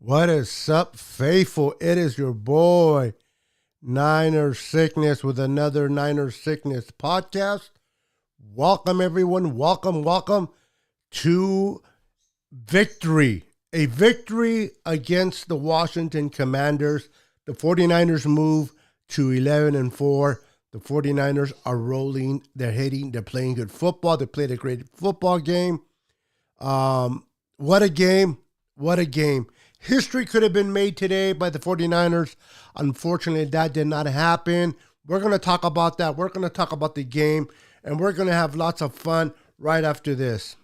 What is up, faithful? It is your boy, Niner Sickness, with another Niner Sickness podcast. Welcome, everyone. Welcome to victory. A victory against the Washington Commanders. The 49ers move to 11-4. The 49ers are rolling. They're hitting. They're playing good football. They played a great football game. What a game. What a game. History could have been made today by the 49ers. Unfortunately, that did not happen. We're going to talk about that. We're going to talk about the game, and we're going to have lots of fun right after this.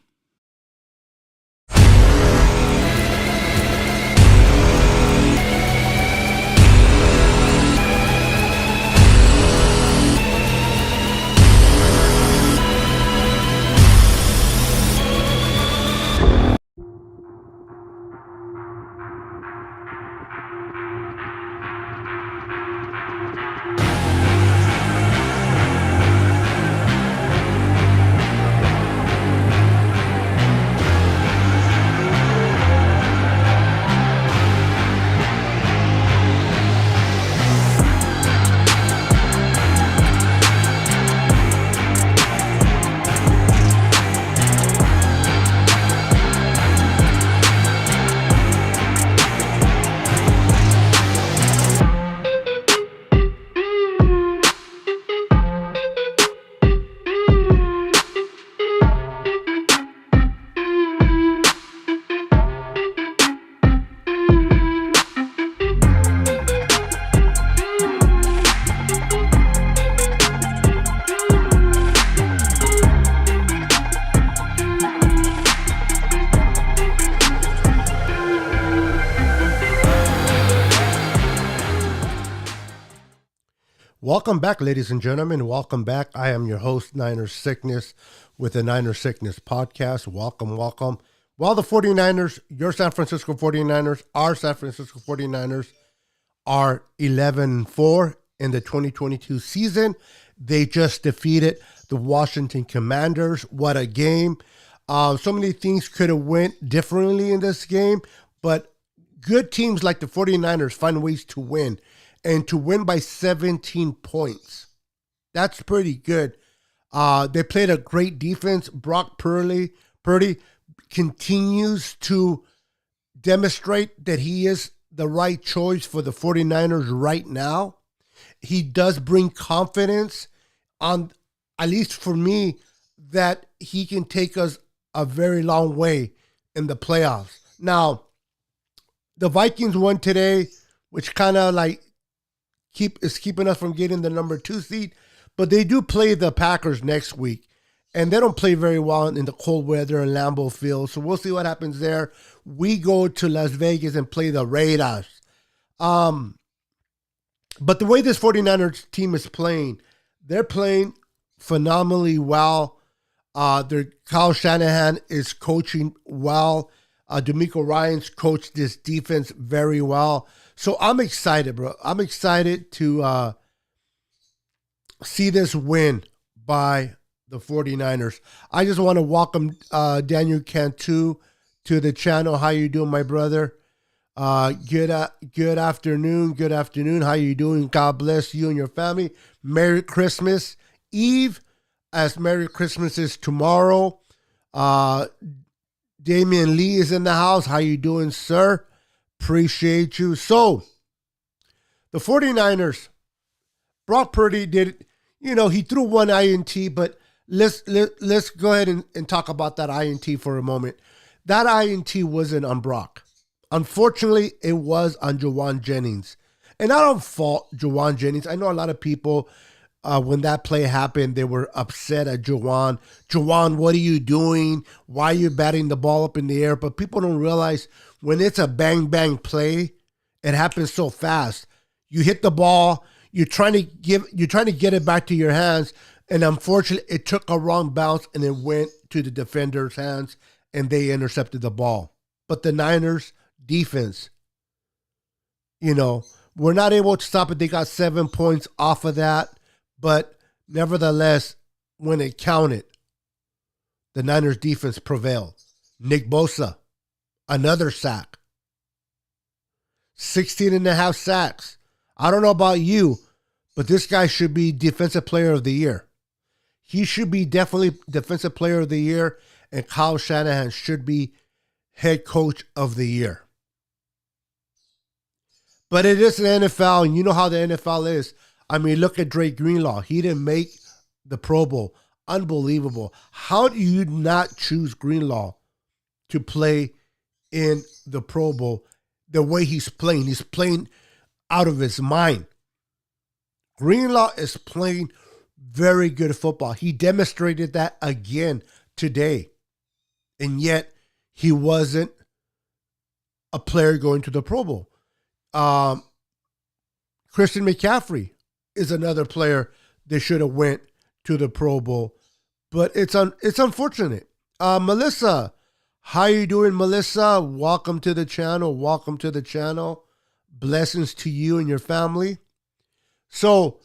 Welcome back, ladies and gentlemen. Welcome back. I am your host, Niner Sickness, with the Niner Sickness podcast. Welcome. Well, the 49ers, your San Francisco 49ers, our San Francisco 49ers are 11-4 in the 2022 season. They just defeated the Washington Commanders. What a game. So many things could have went differently in this game, but good teams like the 49ers find ways to win. And to win by 17 points. That's pretty good. They played a great defense. Brock Purdy continues to demonstrate that he is the right choice for the 49ers right now. He does bring confidence, on, at least for me, that he can take us a very long way in the playoffs. Now, the Vikings won today, which kind of like is keeping us from getting the number 2 seed, but they do play the Packers next week, and they don't play very well in the cold weather in Lambeau Field, so we'll see what happens there. We go to Las Vegas and play the Raiders. But the way this 49ers team is playing, they're playing phenomenally well. Kyle Shanahan is coaching well. DeMeco Ryans coached this defense very well. So I'm excited, bro. I'm excited to see this win by the 49ers. I just want to welcome Daniel Cantu to the channel. How you doing, my brother? Good afternoon. Good afternoon. How you doing? God bless you and your family. Merry Christmas Eve, as Merry Christmas is tomorrow. Damian Lee is in the house. How you doing, sir? Appreciate you. So, the 49ers, Brock Purdy did, he threw one INT, but let's go ahead and talk about that INT for a moment. That INT wasn't on Brock. Unfortunately, it was on Jawan Jennings. And I don't fault Jawan Jennings. I know a lot of people, when that play happened, they were upset at Jawan. Jawan, what are you doing? Why are you batting the ball up in the air? But people don't realize when it's a bang play, it happens so fast. You hit the ball, you're trying to get it back to your hands, and unfortunately, it took a wrong bounce and it went to the defender's hands, and they intercepted the ball. But the Niners defense, we're not able to stop it. They got 7 points off of that, but nevertheless, when it counted, the Niners defense prevailed. Nick Bosa, another sack. 16 and a half sacks. I don't know about you, but this guy should be Defensive Player of the Year. He should be definitely Defensive Player of the Year, and Kyle Shanahan should be Head Coach of the Year. But it is the NFL, and you know how the NFL is. I mean, look at Drake Greenlaw. He didn't make the Pro Bowl. Unbelievable. How do you not choose Greenlaw to play in the Pro Bowl the way he's playing? He's playing out of his mind. Greenlaw is playing very good football. He demonstrated that again today. And yet, he wasn't a player going to the Pro Bowl. Christian McCaffrey is another player that should have went to the Pro Bowl. But it's unfortunate. Melissa, how you doing, Melissa? Welcome to the channel. Blessings to you and your family. So,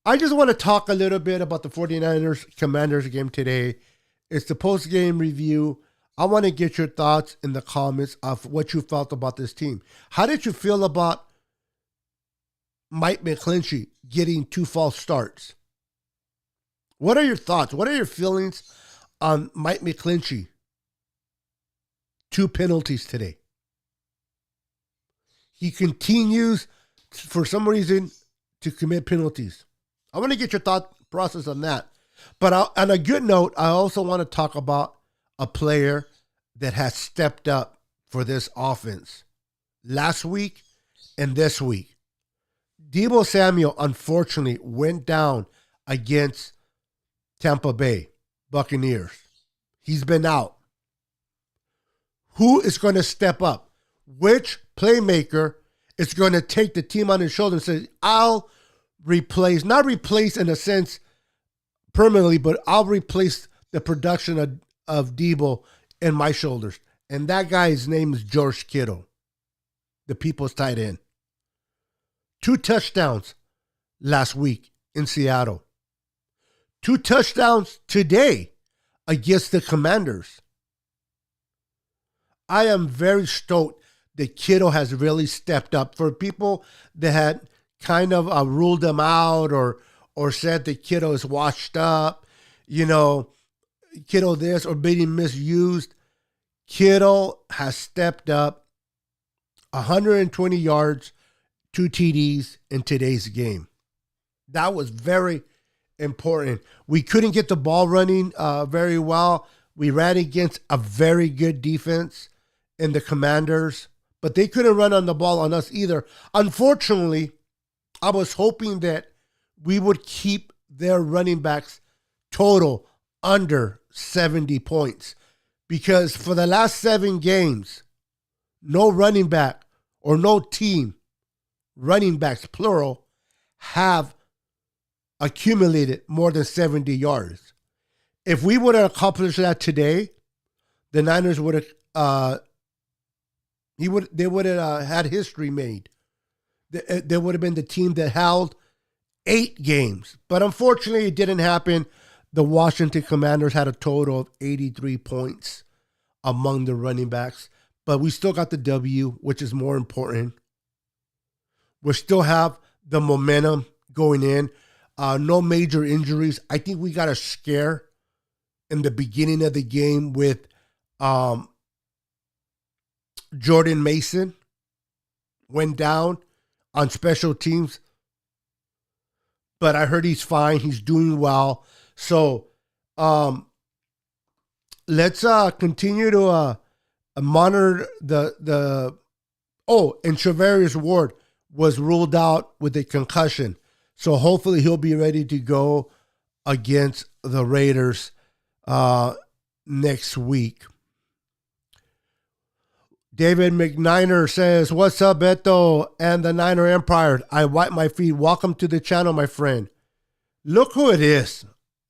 I just want to talk a little bit about the 49ers Commanders game today. It's the post-game review. I want to get your thoughts in the comments of what you felt about this team. How did you feel about Mike McGlinchey getting 2 false starts? What are your thoughts? What are your feelings on Mike McGlinchey? 2 penalties today. He continues, for some reason, to commit penalties. I want to get your thought process on that. But on a good note, I also want to talk about a player that has stepped up for this offense last week and this week. Deebo Samuel, unfortunately, went down against Tampa Bay Buccaneers. He's been out. Who is going to step up? Which playmaker is going to take the team on his shoulder and say, I'll replace, not replace in a sense permanently, but I'll replace the production of Deebo in my shoulders. And that guy's name is George Kittle, the people's tight end. 2 touchdowns last week in Seattle. 2 touchdowns today against the Commanders. I am very stoked that Kittle has really stepped up. For people that had kind of ruled him out or said that Kittle is washed up, Kittle this or being misused, Kittle has stepped up. 120 yards, 2 TDs in today's game. That was very important. We couldn't get the ball running very well. We ran against a very good defense in the Commanders, but they couldn't run on the ball on us either. Unfortunately, I was hoping that we would keep their running backs total under 70 points, because for the last 7 games, no running back or no team, running backs plural, have accumulated more than 70 yards. If we would have accomplished that today, the Niners would have they would have had history made. They would have been the team that held 8 games. But unfortunately, it didn't happen. The Washington Commanders had a total of 83 points among the running backs. But we still got the W, which is more important. We still have the momentum going in. No major injuries. I think we got a scare in the beginning of the game with Jordan Mason. Went down on special teams. But I heard he's fine. He's doing well. So Um, let's continue to monitor the. Oh, and Travarius Ward was ruled out with a concussion, so hopefully he'll be ready to go against the Raiders next week. David McNiner says, "What's up, Beto and the Niner Empire? I wipe my feet. Welcome to the channel, my friend. Look who it is.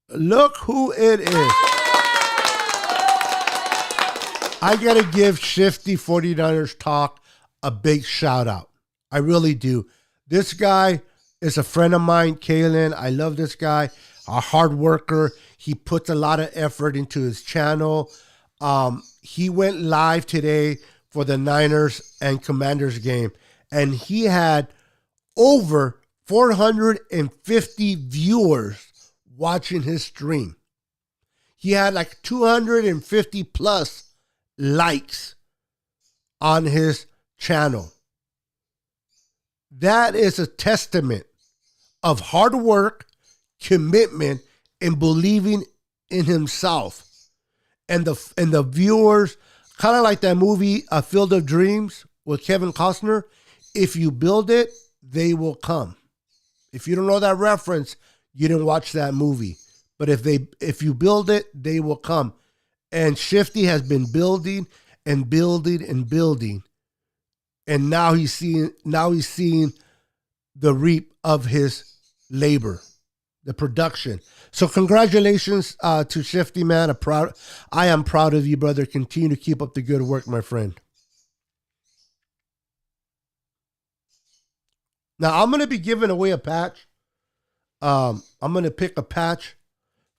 Look who it is. I got to give Shifty 49ers Talk a big shout out. I really do. This guy is a friend of mine, Kalen. I love this guy. A hard worker. He puts a lot of effort into his channel. He went live today for the Niners and Commanders game, and he had over 450 viewers watching his stream. He had like 250 plus likes on his channel. That is a testament of hard work, commitment, and believing in himself. And the viewers, kind of like that movie, A Field of Dreams with Kevin Costner. If you build it, they will come. If you don't know that reference, you didn't watch that movie. But if you build it, they will come. And Shifty has been building and building and building. And now he's seeing the reap of his labor, the production. So congratulations to Shifty, man. I am proud of you, brother. Continue to keep up the good work, my friend. Now I'm going to be giving away a patch. I'm going to pick a patch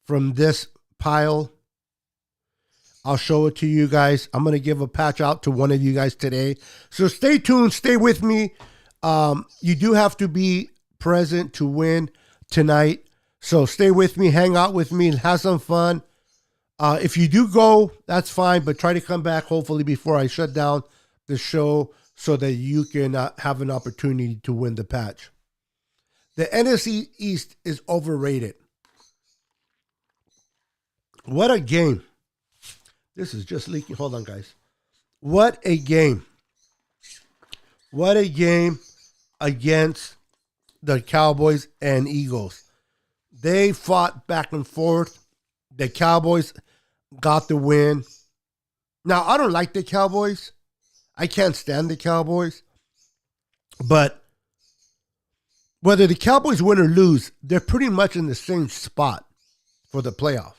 from this pile. I'll show it to you guys. I'm going to give a patch out to one of you guys today. So stay tuned. Stay with me. You do have to be present to win tonight. So stay with me. Hang out with me. Have some fun. If you do go, that's fine. But try to come back hopefully before I shut down the show so that you can have an opportunity to win the patch. The NFC East is overrated. What a game. This is just leaking. Hold on, guys. What a game. What a game against the Cowboys and Eagles. They fought back and forth. The Cowboys got the win. Now, I don't like the Cowboys. I can't stand the Cowboys. But whether the Cowboys win or lose, they're pretty much in the same spot for the playoffs.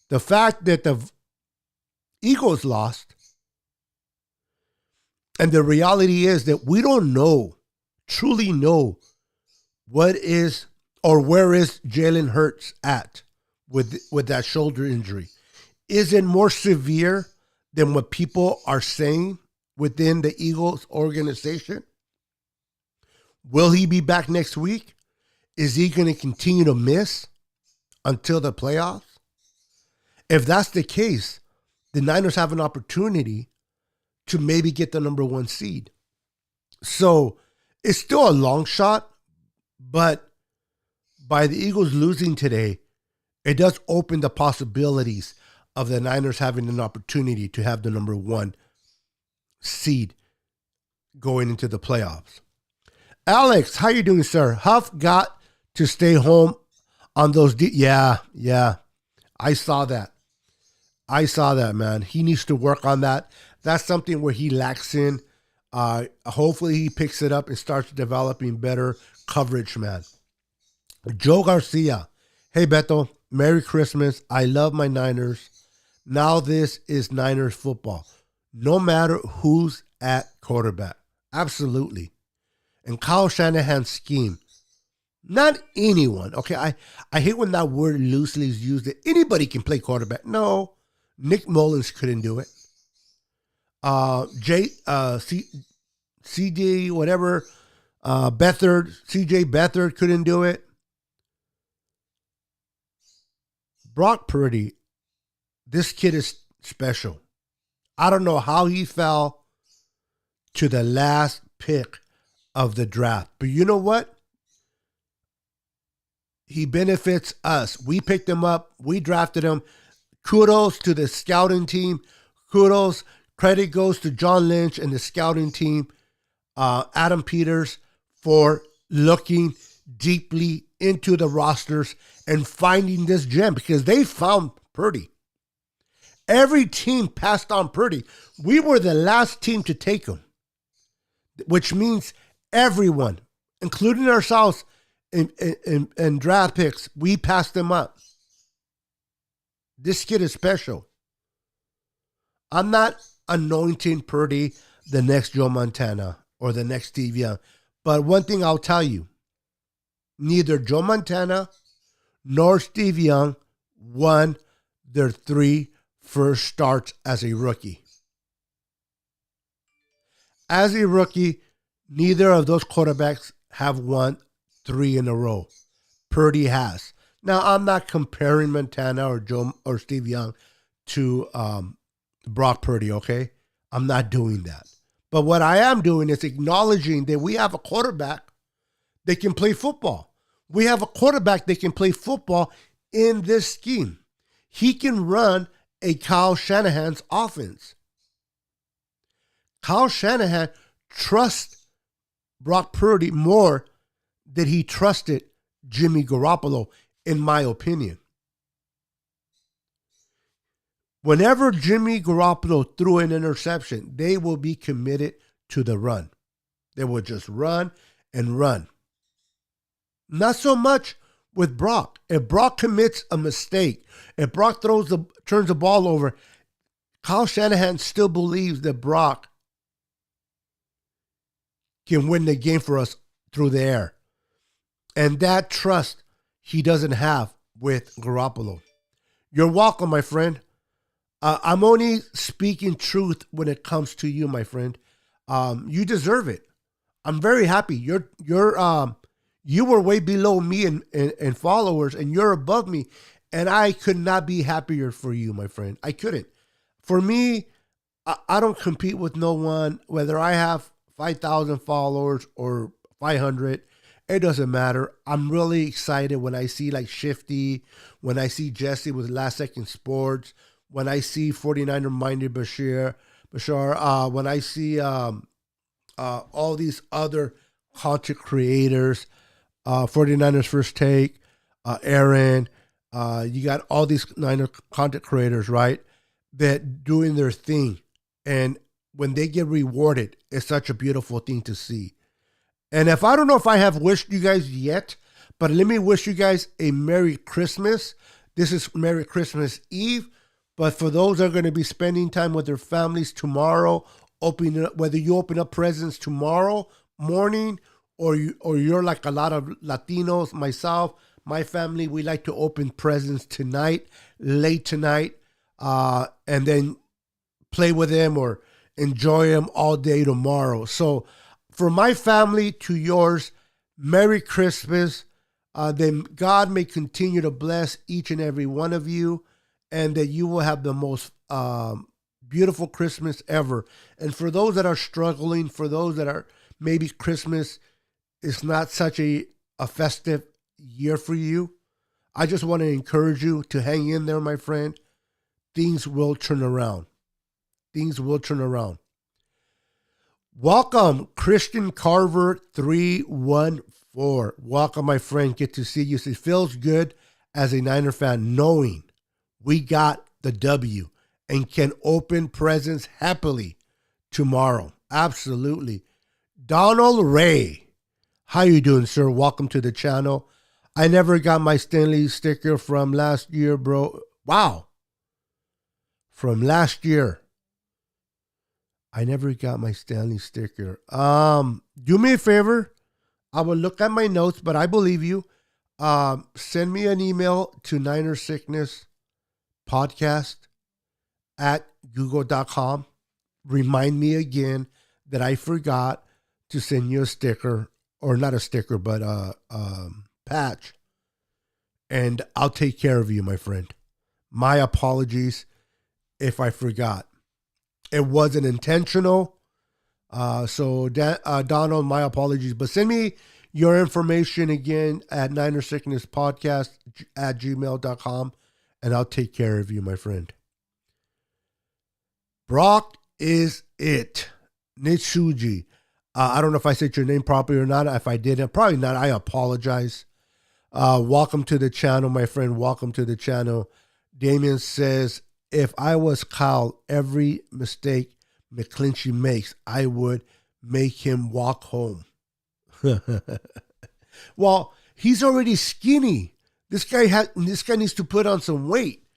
The fact that the Eagles lost, and the reality is that we don't truly know what is or where is Jalen Hurts at with that shoulder injury. Is it more severe than what people are saying within the Eagles organization? Will he be back next week? Is he going to continue to miss until the playoffs? If that's the case, the Niners have an opportunity to maybe get the number 1 seed. So it's still a long shot, but by the Eagles losing today, it does open the possibilities of the Niners having an opportunity to have the number 1 seed going into the playoffs. Alex, how you doing, sir? Huff got to stay home on those. Yeah. I saw that. Man. He needs to work on that. That's something where he lacks in. Hopefully he picks it up and starts developing better coverage, man. Joe Garcia. Hey, Beto. Merry Christmas. I love my Niners. Now this is Niners football. No matter who's at quarterback. Absolutely. And Kyle Shanahan's scheme. Not anyone. Okay, I hate when that word loosely is used. That anybody can play quarterback. No. Nick Mullins couldn't do it. CJ, whatever, CJ Beathard couldn't do it. Brock Purdy, this kid is special. I don't know how he fell to the last pick of the draft. But you know what? He benefits us. We picked him up. We drafted him. Kudos to the scouting team. Kudos. Credit goes to John Lynch and the scouting team, Adam Peters, for looking deeply into the rosters and finding this gem, because they found Purdy. Every team passed on Purdy. We were the last team to take him, which means everyone, including ourselves, in draft picks, we passed them up. This kid is special. I'm not anointing Purdy the next Joe Montana or the next Steve Young. But one thing I'll tell you, neither Joe Montana nor Steve Young won their 3 first starts as a rookie. As a rookie, neither of those quarterbacks have won 3 in a row. Purdy has. Now, I'm not comparing Montana or Joe or Steve Young to Brock Purdy, okay? I'm not doing that. But what I am doing is acknowledging that we have a quarterback that can play football. We have a quarterback that can play football in this scheme. He can run a Kyle Shanahan's offense. Kyle Shanahan trusts Brock Purdy more than he trusted Jimmy Garoppolo, in my opinion. Whenever Jimmy Garoppolo threw an interception, they will be committed to the run. They will just run and run. Not so much with Brock. If Brock commits a mistake, if Brock turns the ball over, Kyle Shanahan still believes that Brock can win the game for us through the air. And that trust he doesn't have with Garoppolo. You're welcome, my friend. I'm only speaking truth when it comes to you, my friend. You deserve it. I'm very happy. You were way below me in followers, and you're above me. And I could not be happier for you, my friend. I couldn't. For me, I don't compete with no one, whether I have 5,000 followers or 500. It doesn't matter. I'm really excited when I see like Shifty, when I see Jesse with Last Second Sports, when I see 49er Minded Bashar, when I see all these other content creators, 49ers First Take, Aaron, you got all these Niner content creators, right, that doing their thing. And when they get rewarded, it's such a beautiful thing to see. And I don't know if I have wished you guys yet, but let me wish you guys a Merry Christmas. This is Merry Christmas Eve. But for those that are going to be spending time with their families tomorrow, whether you open up presents tomorrow morning or you're like a lot of Latinos, myself, my family, we like to open presents tonight, late tonight, and then play with them or enjoy them all day tomorrow. So for my family to yours, Merry Christmas. Then God may continue to bless each and every one of you, and that you will have the most beautiful Christmas ever. And for those that are struggling, for those that are maybe Christmas is not such a festive year for you, I just want to encourage you to hang in there, my friend. Things will turn around. Things will turn around. Welcome, Christian Carver 314. Welcome, my friend. Good to see you. It feels good as a Niner fan knowing we got the W and can open presents happily tomorrow. Absolutely. Donald Ray. How you doing, sir? Welcome to the channel. I never got my Stanley sticker from last year, bro. Wow. From last year. I never got my Stanley sticker. Do me a favor. I will look at my notes, but I believe you. Send me an email to ninersicknesspodcast@google.com. Remind me again that I forgot to send you a sticker, or not a sticker, but a patch. And I'll take care of you, my friend. My apologies if I forgot. It wasn't intentional. So Donald, my apologies. But send me Your information again at ninersicknesspodcast@gmail.com, and I'll take care of you, my friend. Brock is it. Nitsuji. I don't know if I said your name properly or not. If I didn't, probably not. I apologize. Welcome to the channel, my friend. Welcome to the channel. Damien says, if I was Kyle, every mistake McClinchy makes, I would make him walk home. Well, he's already skinny. This guy needs to put on some weight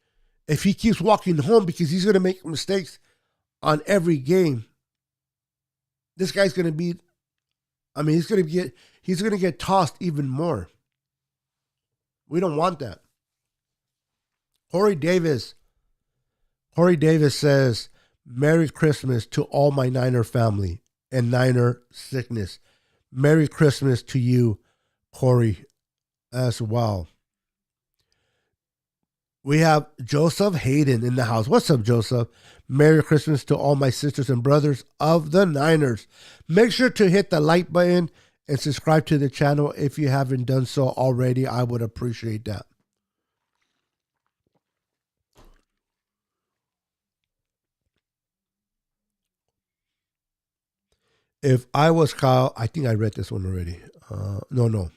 if he keeps walking home, because he's going to make mistakes on every game. This guy's going to be, he's going to get tossed even more. We don't want that. Corey Davis says, Merry Christmas to all my Niner family and Niner sickness. Merry Christmas to you, Corey, as well. We have Joseph Hayden in the house. What's up, Joseph? Merry Christmas to all my sisters and brothers of the Niners. Make sure to hit the like button and subscribe to the channel if you haven't done so already. I would appreciate that. If I was Kyle, I think I read this one already. No.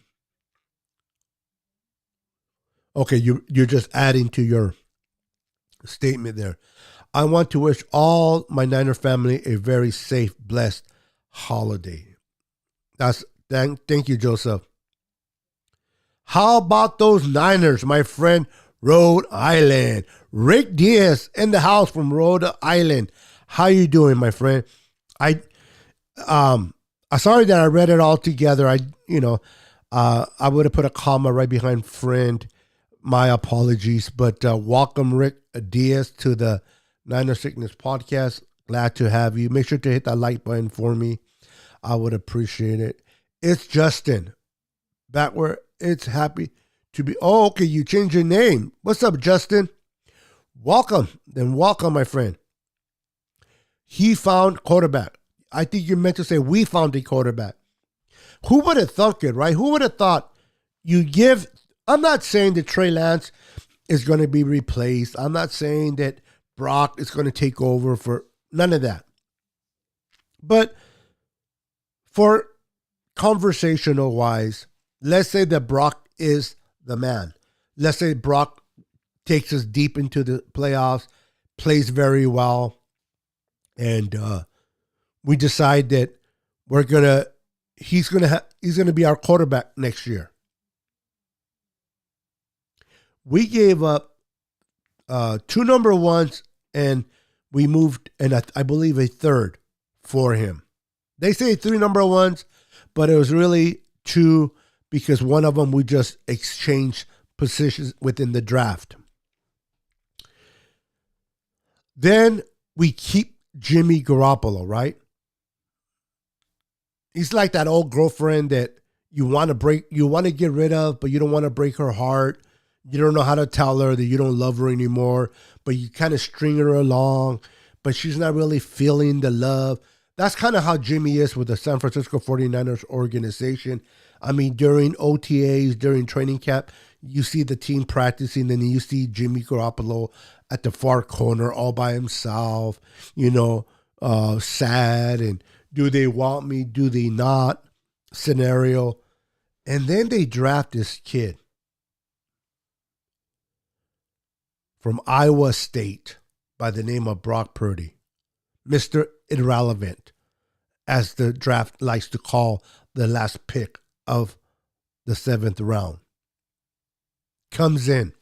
Okay, you're just adding to your statement there. I want to wish all my Niner family a very safe, blessed holiday. Thank you, Joseph. How about those Niners, my friend? Rhode Island. Rick Diaz in the house from Rhode Island. How you doing, my friend? I'm sorry that I read it all together. I would have put a comma right behind friend. My apologies, but welcome Rick Diaz to the Niner Sickness Podcast. Glad to have you. Make sure to hit that like button for me. I would appreciate it. It's Justin. Back where it's happy to be. Oh, okay, you changed your name. What's up, Justin? Welcome. Then welcome, my friend. He found quarterback. I think you meant to say we found a quarterback. Who would have thunk it, right? Who would have thought you give... I'm not saying that Trey Lance is going to be replaced. I'm not saying that Brock is going to take over for none of that. But for conversational wise, let's say that Brock is the man. Let's say Brock takes us deep into the playoffs, plays very well, and we decide that he's gonna be our quarterback next year. We gave up 2 number ones, and we moved, and I believe a third for him. They say 3 number ones, but it was really 2 because one of them we just exchanged positions within the draft. Then we keep Jimmy Garoppolo, right? He's like that old girlfriend that you want to get rid of, but you don't want to break her heart. You don't know how to tell her that you don't love her anymore, but you kind of string her along, but she's not really feeling the love. That's kind of how Jimmy is with the San Francisco 49ers organization. I mean, during OTAs, during training camp, you see the team practicing, and you see Jimmy Garoppolo at the far corner all by himself, sad, and do they want me, do they not scenario. And then they draft this kid from Iowa State by the name of Brock Purdy, Mr. Irrelevant, as the draft likes to call the last pick of the 7th round. Comes in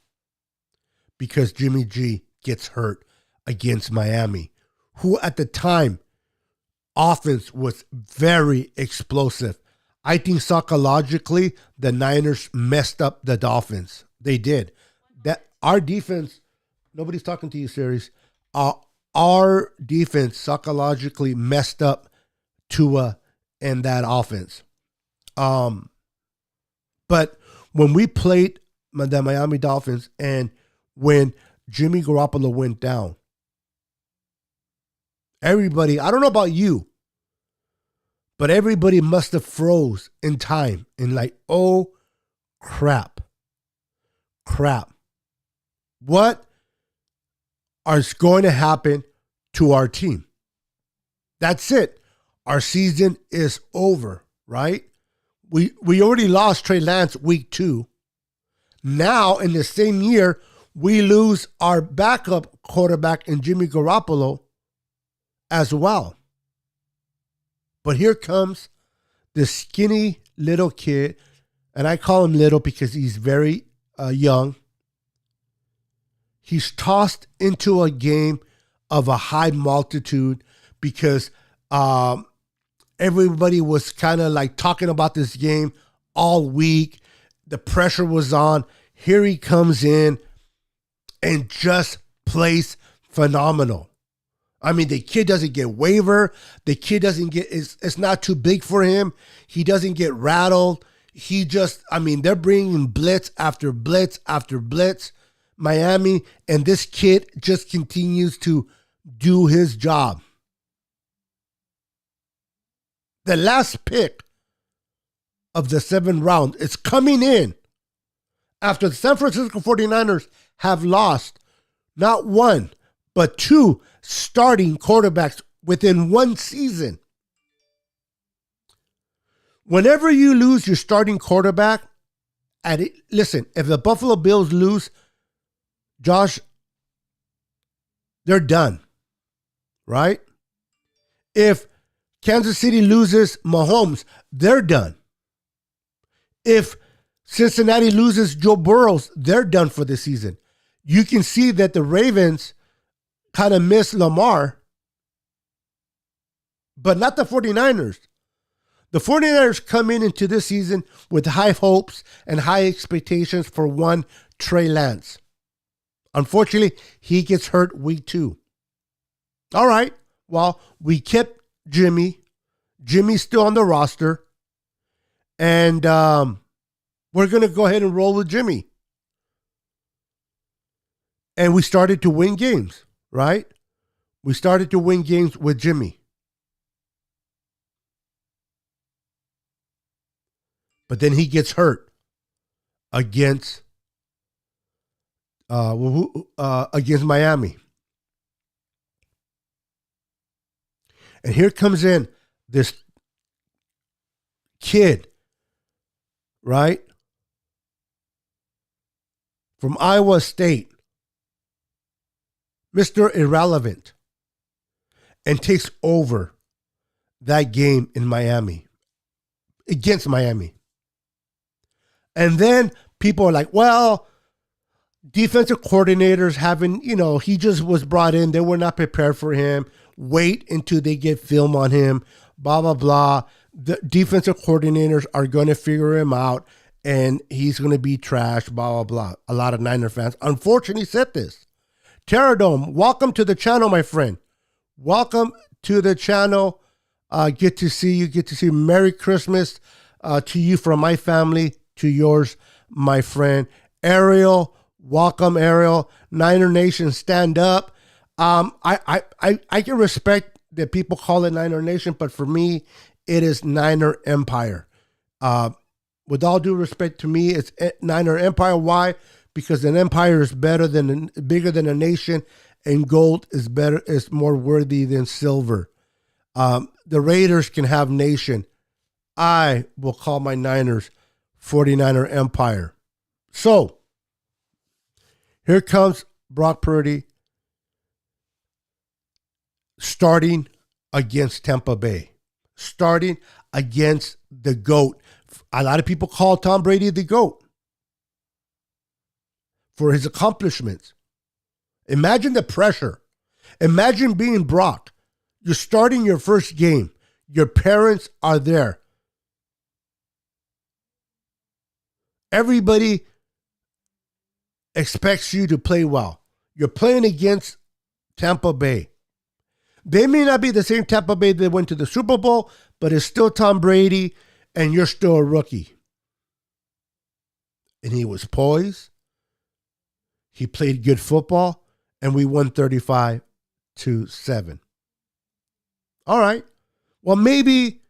because Jimmy G gets hurt against Miami, who at the time, offense was very explosive. I think psychologically, the Niners messed up the Dolphins. They did. That our defense... Nobody's talking to you, series. Our defense psychologically messed up Tua and that offense. But when we played the Miami Dolphins and when Jimmy Garoppolo went down, everybody, I don't know about you, But everybody must have froze in time and like, oh crap. What is going to happen to our team? That's it. Our season is over, right? We already lost Trey Lance week 2. Now, in the same year, we lose our backup quarterback in Jimmy Garoppolo as well. But here comes this skinny little kid, and I call him little because he's very young. He's tossed into a game of a high multitude because everybody was kind of like talking about this game all week. The pressure was on. Here he comes in and just plays phenomenal. I mean, the kid doesn't get waiver. The kid doesn't get, it's not too big for him. He doesn't get rattled. He just, I mean, they're bringing blitz after blitz after blitz, Miami, and this kid just continues to do his job. The last pick of the 7th round is coming in after the San Francisco 49ers have lost not 1, but 2 starting quarterbacks within 1 season. Whenever you lose your starting quarterback, listen, if the Buffalo Bills lose, Josh, they're done, right? If Kansas City loses Mahomes, they're done. If Cincinnati loses Joe Burrow, they're done for the season. You can see that the Ravens kind of miss Lamar, but not the 49ers. The 49ers come into this season with high hopes and high expectations for one Trey Lance. Unfortunately, he gets hurt week 2. All right, well, we kept Jimmy. Jimmy's still on the roster. And we're going to go ahead and roll with Jimmy. And we started to win games, right? We started to win games with Jimmy. But then he gets hurt against Miami. And here comes in this kid, right? From Iowa State, Mr. Irrelevant, and takes over that game in Miami, against Miami. And then people are like, well, defensive coordinators haven't, he just was brought in. They were not prepared for him. Wait until they get film on him, blah, blah, blah. The defensive coordinators are going to figure him out, and he's going to be trash, blah, blah, blah. A lot of Niner fans unfortunately said this. Terradome, welcome to the channel, my friend. Welcome to the channel. Get to see you. Get to see you. Merry Christmas to you from my family, to yours, my friend. Ariel, welcome, Ariel. Niner Nation, stand up. I can respect that people call it Niner Nation, but for me, it is Niner Empire. With all due respect to me, it's Niner Empire. Why? Because an empire is bigger than a nation, and gold is more worthy than silver. The Raiders can have nation. I will call my Niners 49er Empire. So, here comes Brock Purdy starting against Tampa Bay. Starting against the GOAT. A lot of people call Tom Brady the GOAT for his accomplishments. Imagine the pressure. Imagine being Brock. You're starting your first game. Your parents are there. Everybody expects you to play well. You're playing against Tampa Bay. They may not be the same Tampa Bay that went to the Super Bowl, but it's still Tom Brady, and you're still a rookie. And he was poised. He played good football, and we won 35-7. All right. Well, maybe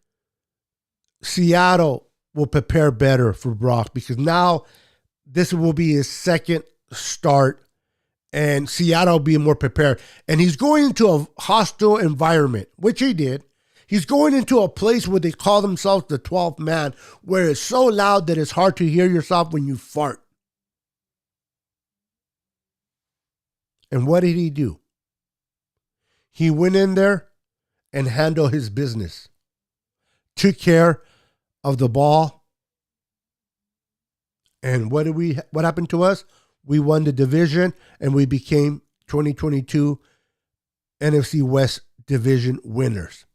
Seattle will prepare better for Brock because now this will be his second start and Seattle will be more prepared. And he's going into a hostile environment, which he did. He's going into a place where they call themselves the 12th man, where it's so loud that it's hard to hear yourself when you fart. And what did he do? He went in there and handled his business. Took care of the ball. And what happened to us? We won the division and we became 2022 NFC West division winners.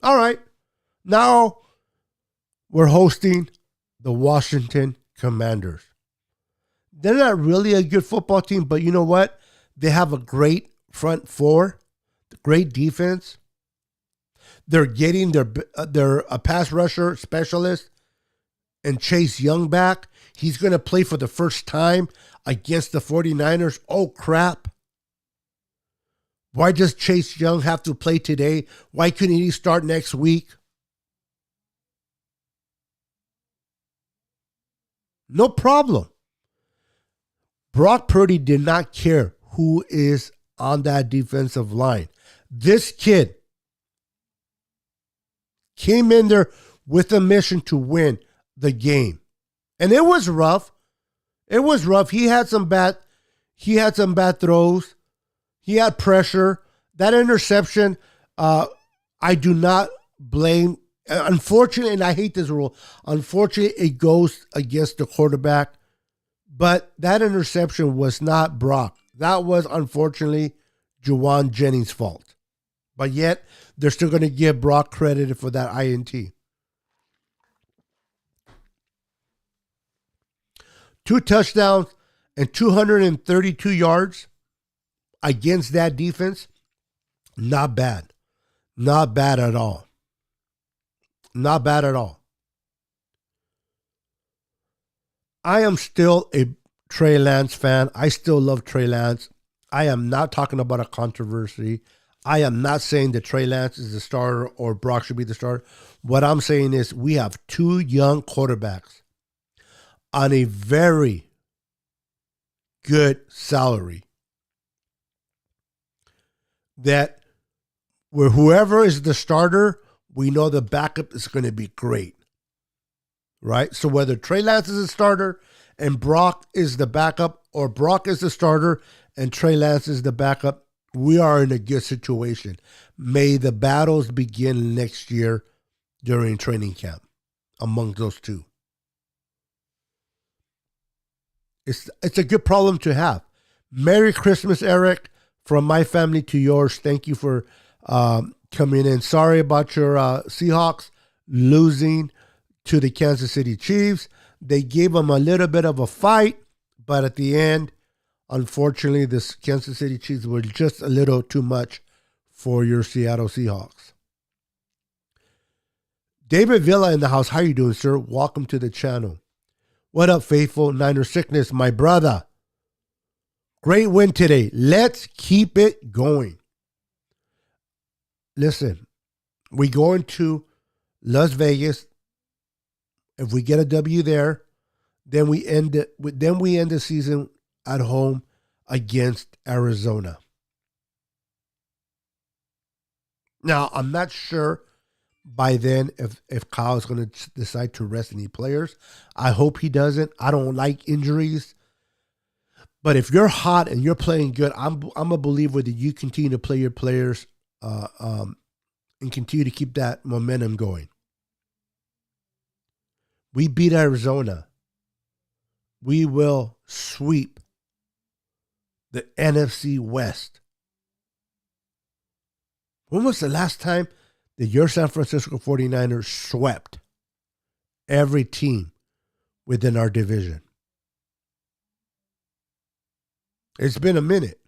All right. Now we're hosting the Washington Commanders. They're not really a good football team, but you know what? They have a great front four, great defense. They're getting their pass rusher specialist and Chase Young back. He's going to play for the first time against the 49ers. Oh, crap. Why does Chase Young have to play today? Why couldn't he start next week? No problem. Brock Purdy did not care who is on that defensive line. This kid came in there with a mission to win the game. And it was rough. It was rough. He had some bad throws. He had pressure. That interception, I do not blame. Unfortunately, and I hate this rule, unfortunately, it goes against the quarterback. But that interception was not Brock. That was, unfortunately, Juwan Jennings' fault. But yet, they're still going to give Brock credit for that INT. 2 touchdowns and 232 yards against that defense. Not bad. Not bad at all. Not bad at all. I am still a Trey Lance fan. I still love Trey Lance. I am not talking about a controversy. I am not saying that Trey Lance is the starter or Brock should be the starter. What I'm saying is we have 2 young quarterbacks on a very good salary that where whoever is the starter, we know the backup is going to be great. Right? So whether Trey Lance is a starter and Brock is the backup, or Brock is the starter and Trey Lance is the backup, we are in a good situation. May the battles begin next year during training camp among those two. It's a good problem to have. Merry Christmas, Eric, from my family to yours. Thank you for coming in. Sorry about your Seahawks losing to the Kansas City Chiefs. They gave them a little bit of a fight, but at the end, unfortunately, the Kansas City Chiefs were just a little too much for your Seattle Seahawks. David Villa in the house. How you doing, sir? Welcome to the channel. What up, faithful Niner Sickness, my brother? Great win today. Let's keep it going. Listen, we go into Las Vegas. If we get a W there, then we end it. Then we end the season at home against Arizona. Now, I'm not sure by then if Kyle's going to decide to rest any players. I hope he doesn't. I don't like injuries. But if you're hot and you're playing good, I'm a believer that you continue to play your players and continue to keep that momentum going. We beat Arizona. We will sweep the NFC West. When was the last time that your San Francisco 49ers swept every team within our division? It's been a minute.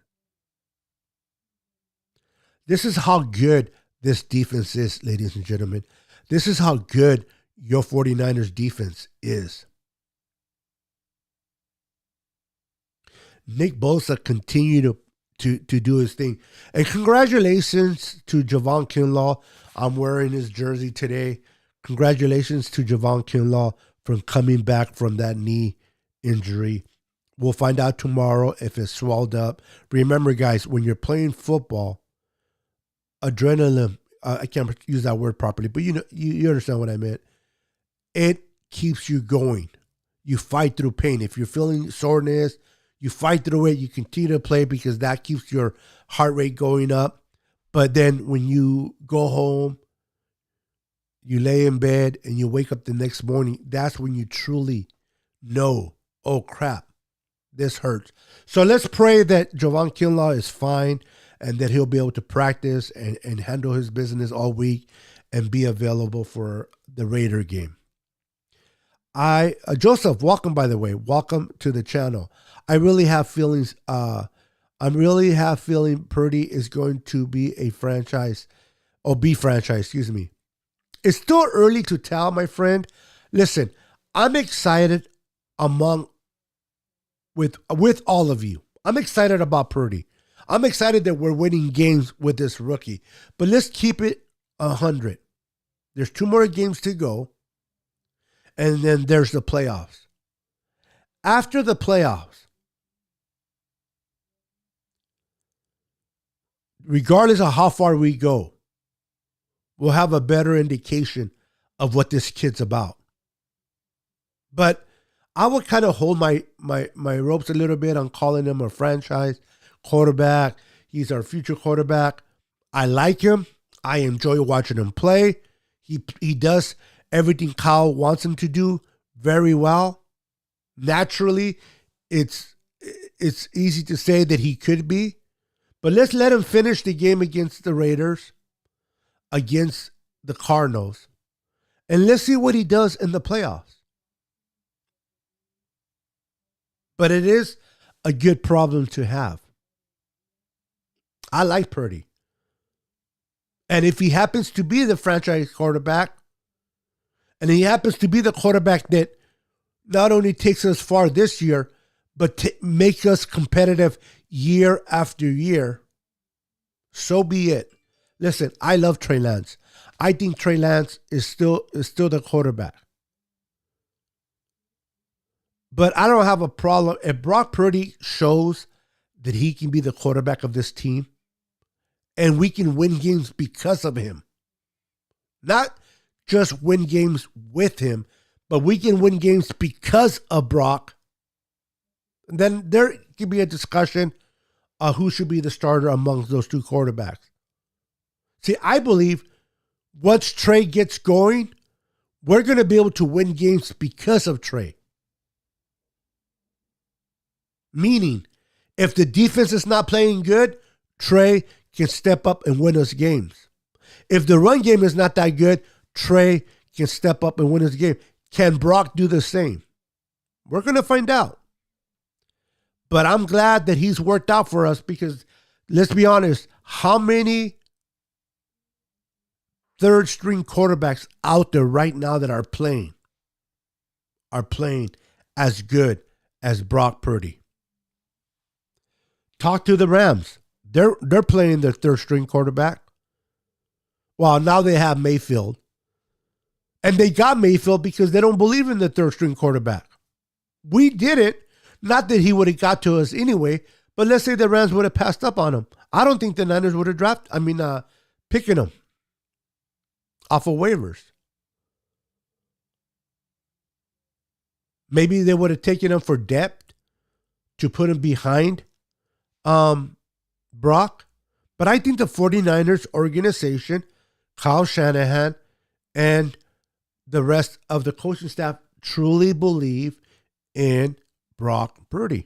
This is how good this defense is, ladies and gentlemen. This is how good your 49ers defense is. Nick Bosa continued to do his thing. And congratulations to Javon Kinlaw. I'm wearing his jersey today. Congratulations to Javon Kinlaw for coming back from that knee injury. We'll find out tomorrow if it's swelled up. Remember, guys, when you're playing football, adrenaline, I can't use that word properly, but you understand what I meant. It keeps you going. You fight through pain. If you're feeling soreness, you fight through it. You continue to play because that keeps your heart rate going up. But then when you go home, you lay in bed and you wake up the next morning, that's when you truly know, oh crap, this hurts. So let's pray that Javon Kinlaw is fine and that he'll be able to practice and handle his business all week and be available for the Raider game. Joseph, welcome, by the way. Welcome to the channel. I really have feelings. I really have feeling Purdy is going to be a franchise, or be franchise, excuse me. It's still early to tell, my friend. Listen, I'm excited with all of you. I'm excited about Purdy. I'm excited that we're winning games with this rookie. But let's keep it 100. There's 2 more games to go. And then there's the playoffs. After the playoffs, regardless of how far we go, we'll have a better indication of what this kid's about. But I would kind of hold my ropes a little bit on calling him a franchise quarterback. He's our future quarterback. I like him. I enjoy watching him play. He does everything Kyle wants him to do very well. Naturally, it's easy to say that he could be. But let's let him finish the game against the Raiders, against the Cardinals. And let's see what he does in the playoffs. But it is a good problem to have. I like Purdy. And if he happens to be the franchise quarterback, and he happens to be the quarterback that not only takes us far this year, but make us competitive year after year, so be it. Listen, I love Trey Lance. I think Trey Lance is still the quarterback. But I don't have a problem. If Brock Purdy shows that he can be the quarterback of this team, and we can win games because of him, not just win games with him, but we can win games because of Brock, then there could be a discussion of who should be the starter amongst those 2 quarterbacks. See, I believe once Trey gets going, we're going to be able to win games because of Trey. Meaning, if the defense is not playing good, Trey can step up and win us games. If the run game is not that good, Trey can step up and win his game. Can Brock do the same? We're going to find out. But I'm glad that he's worked out for us because, let's be honest, how many third-string quarterbacks out there right now that are playing as good as Brock Purdy? Talk to the Rams. They're playing their third-string quarterback. Well, now they have Mayfield. And they got Mayfield because they don't believe in the third-string quarterback. We did it. Not that he would have got to us anyway, but let's say the Rams would have passed up on him. I don't think the Niners would have picking him off of waivers. Maybe they would have taken him for depth to put him behind Brock. But I think the 49ers organization, Kyle Shanahan, and the rest of the coaching staff truly believe in Brock Purdy.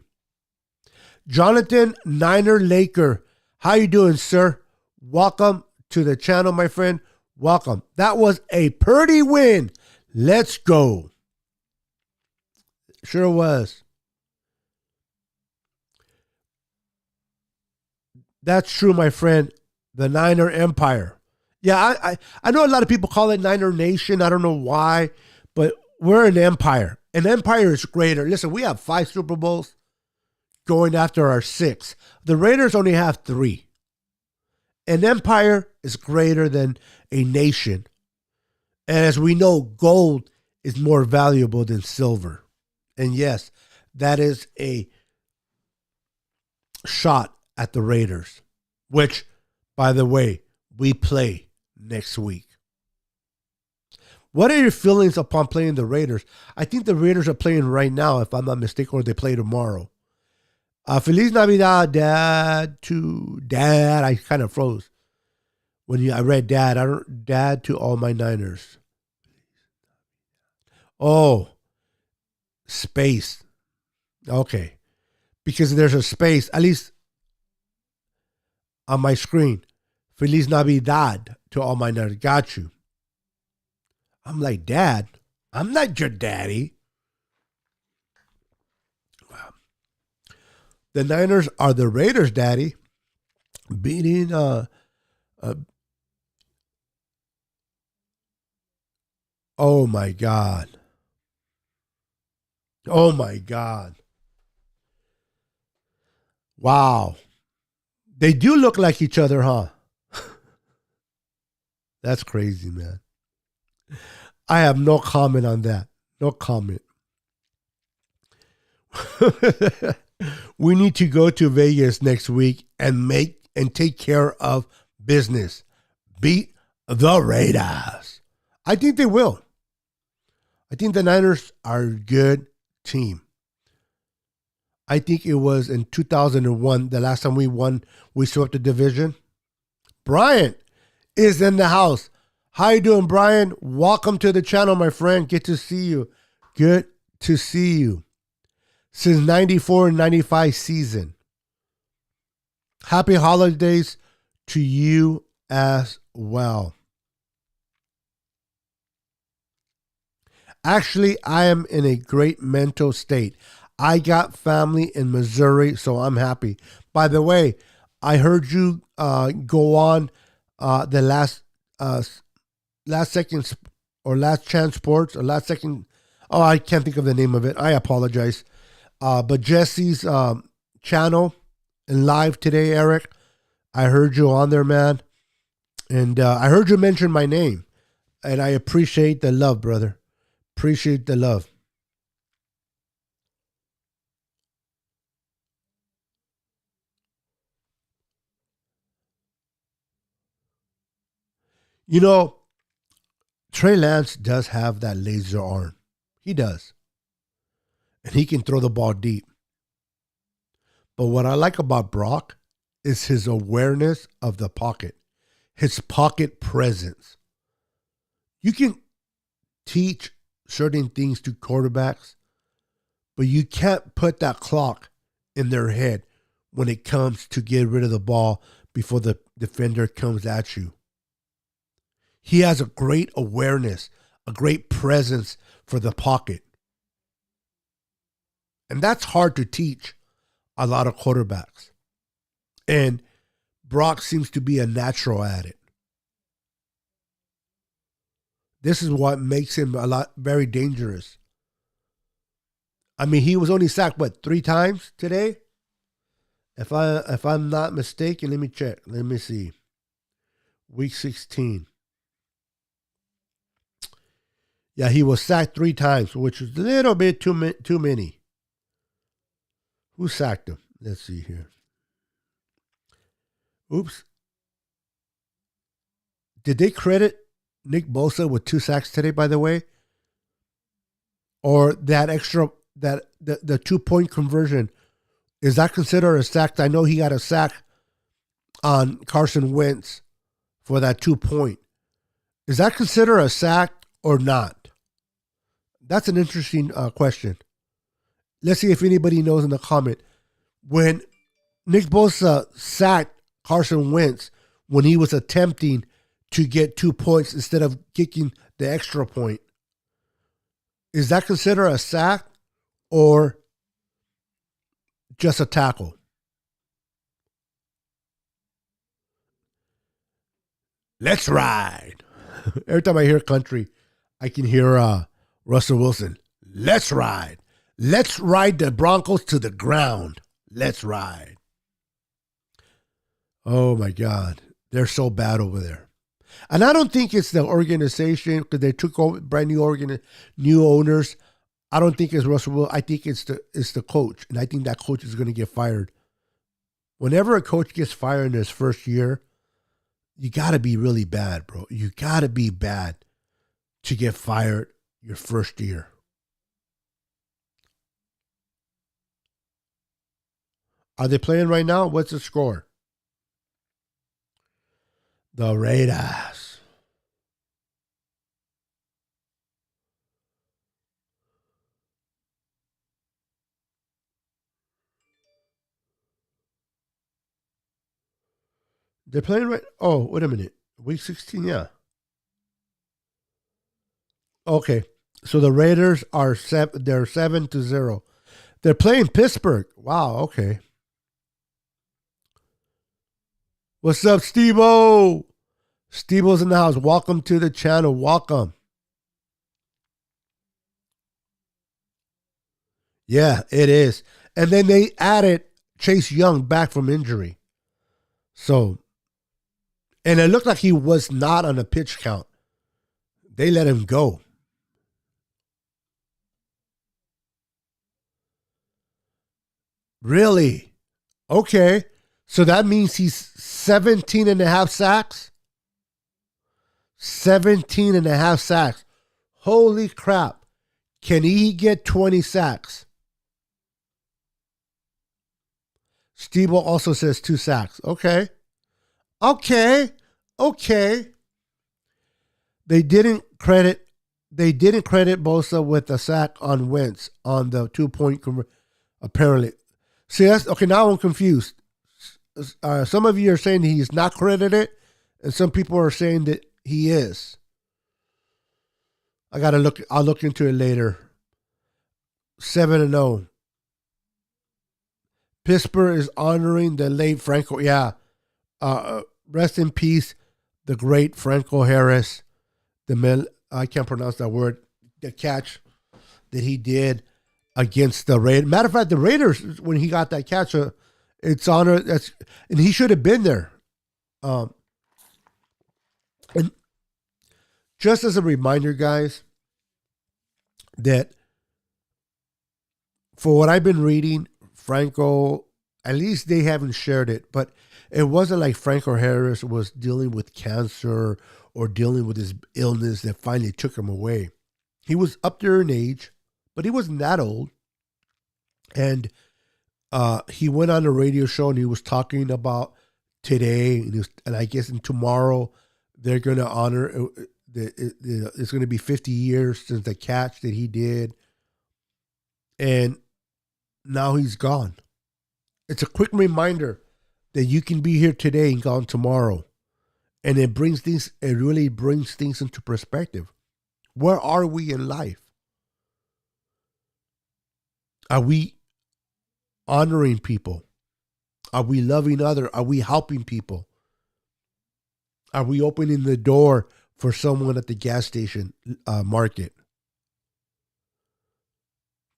Jonathan Niner Laker, how you doing, sir? Welcome to the channel, my friend. Welcome. That was a Purdy win. Let's go. Sure was. That's true, my friend. The Niner Empire. Yeah, I know a lot of people call it Niner Nation. I don't know why, but we're an empire. An empire is greater. Listen, we have 5 Super Bowls going after our 6th. The Raiders only have 3. An empire is greater than a nation. And as we know, gold is more valuable than silver. And yes, that is a shot at the Raiders, which, by the way, we play next week. What are your feelings upon playing the Raiders? I think the Raiders are playing right now, if I'm not mistaken, or they play tomorrow. Feliz Navidad, Dad, to Dad. I kind of froze when I read Dad. Dad to all my Niners. Oh, space. Okay. Because there's a space, at least on my screen. Feliz Navidad to all my Niners. Got you. I'm like, Dad, I'm not your daddy. The Niners are the Raiders' daddy, beating oh my God. Oh my God. Wow. They do look like each other, huh? That's crazy, man. I have no comment on that. No comment. We need to go to Vegas next week and take care of business. Beat the Raiders. I think they will. I think the Niners are a good team. I think it was in 2001, the last time we won, we swept the division. Bryant is in the house. How you doing, Brian? Welcome to the channel, my friend. Good to see you. Good to see you. Since 94 and 95 season. Happy holidays to you as well. Actually, I am in a great mental state. I got family in Missouri, so I'm happy. By the way, I heard you go on the last second or last chance sports or last second. Oh, I can't think of the name of it. I apologize. But Jesse's channel and live today, Eric, I heard you on there, man. And I heard you mention my name. And I appreciate the love, brother. Appreciate the love. You know, Trey Lance does have that laser arm. He does. And he can throw the ball deep. But what I like about Brock is his awareness of the pocket, his pocket presence. You can teach certain things to quarterbacks, but you can't put that clock in their head when it comes to get rid of the ball before the defender comes at you. He has a great awareness, a great presence for the pocket. And that's hard to teach a lot of quarterbacks. And Brock seems to be a natural at it. This is what makes him very dangerous. I mean, he was only sacked, 3 times today? If I'm not mistaken, let me check. Let me see. Week 16. Yeah, he was sacked 3 times, which is a little bit too many. Who sacked him? Let's see here. Oops. Did they credit Nick Bosa with 2 sacks today, by the way? Or that extra, the 2-point conversion, is that considered a sack? I know he got a sack on Carson Wentz for that 2-point. Is that considered a sack or not? That's an interesting question. Let's see if anybody knows in the comment. When Nick Bosa sacked Carson Wentz when he was attempting to get 2 points instead of kicking the extra point, is that considered a sack or just a tackle? Let's ride. Every time I hear country, I can hear Russell Wilson. Let's ride. Let's ride the Broncos to the ground. Let's ride. Oh, my God. They're so bad over there. And I don't think it's the organization because they took over brand new new owners. I don't think it's Russell Wilson. I think it's the coach, and I think that coach is going to get fired. Whenever a coach gets fired in his first year, you got to be really bad, bro. You got to be bad to get fired your first year. Are they playing right now? What's the score? The Raiders. They're playing right. Oh, wait a minute. Week 16, yeah. Okay. So the Raiders are they're 7-0. They're playing Pittsburgh. Wow, okay. What's up, Steve-O? Steve-O's in the house. Welcome to the channel. Welcome. Yeah, it is. And then they added Chase Young back from injury. So, and it looked like he was not on a pitch count. They let him go. Really? Okay. So that means he's 17 and a half sacks? 17 and a half sacks. Holy crap. Can he get 20 sacks? Steve also says 2 sacks. Okay. Okay. Okay. They didn't credit Bosa with a sack on Wentz on the 2-point apparently. See, that's okay. Now I'm confused. Some of you are saying he's not credited, and some people are saying that he is. I'll look into it later. 7-0. Pittsburgh is honoring the late Franco. Yeah. Rest in peace, the great Franco Harris. I can't pronounce that word. The catch that he did against the Raiders. Matter of fact, the Raiders, when he got that catch, it's honor. And he should have been there. And just as a reminder, guys, that for what I've been reading, Franco, at least they haven't shared it, but it wasn't like Franco Harris was dealing with cancer or dealing with his illness that finally took him away. He was up there in age, but he wasn't that old. And he went on a radio show and he was talking about today, and I guess in tomorrow they're going to honor. It's going to be 50 years since the catch that he did, and now he's gone. It's a quick reminder that you can be here today and gone tomorrow, and it really brings things into perspective. Where are we in life? Are we honoring people? Are we loving others? Are we helping people? Are we opening the door for someone at the gas station market?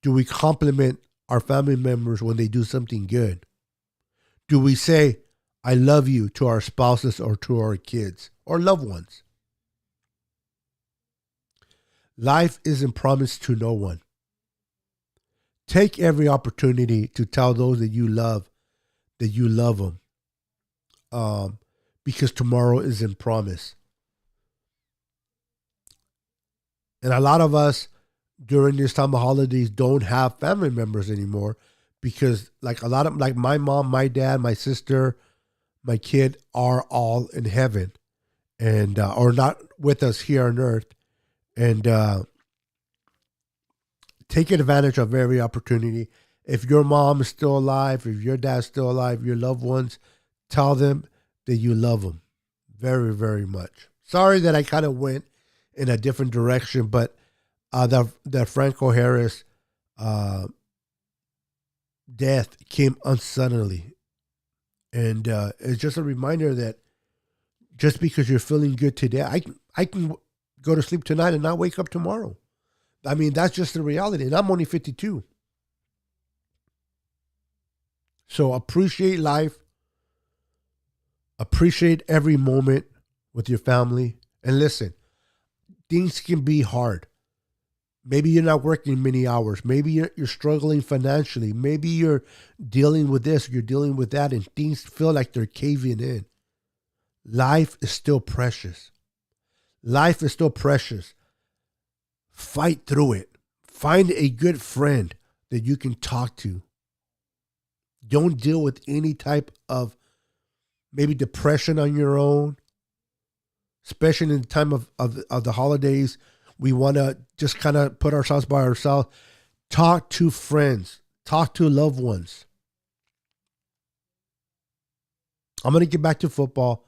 Do we compliment our family members when they do something good? Do we say, I love you to our spouses or to our kids or loved ones? Life isn't promised to no one. Take every opportunity to tell those that you love them. Because tomorrow isn't promised. And a lot of us during this time of holidays don't have family members anymore because like my mom, my dad, my sister, my kid are all in heaven and or not with us here on earth. And take advantage of every opportunity. If your mom is still alive, if your dad's still alive, your loved ones, tell them that you love them very, very much. Sorry that I kind of went in a different direction, but the Franco Harris death came unsuddenly. And it's just a reminder that just because you're feeling good today, I can go to sleep tonight and not wake up tomorrow. I mean, that's just the reality. And I'm only 52. So appreciate life. Appreciate every moment. with your family. And listen, things can be hard. Maybe you're not working many hours. Maybe you're struggling financially. Maybe you're dealing with this, you're dealing with that, and things feel like they're caving in. Life is still precious. Life is still precious. Fight through it. Find a good friend that you can talk to. Don't deal with any type of maybe depression on your own, especially in the time of the holidays. We want to just kind of put ourselves by ourselves. Talk to friends. Talk to loved ones. I'm going to get back to football,